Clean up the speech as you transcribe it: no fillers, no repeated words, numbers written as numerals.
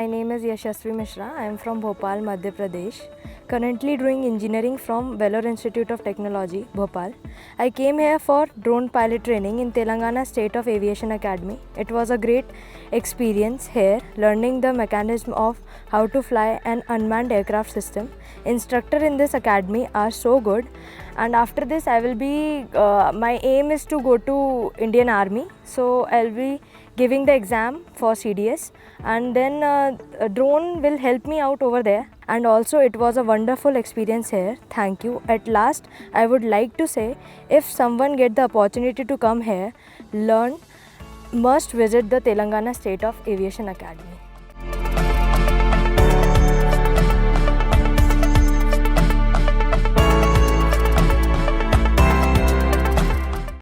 my name is Yashasvi Mishra. I am from Bhopal, Madhya Pradesh. Currently doing engineering from Vellore Institute of Technology, Bhopal. I came here for drone pilot training in Telangana State of Aviation Academy. It was a great experience here, learning the mechanism of how to fly an unmanned aircraft system. Instructor in this academy are so good, and after this I will be, my aim is to go to Indian Army. So I'll be giving the exam for CDS, and then a drone will help me out over there. And also it was a wonderful experience here. Thank you. At last I would like to say, if someone get the opportunity to come here, learn, must visit the Telangana State of Aviation Academy.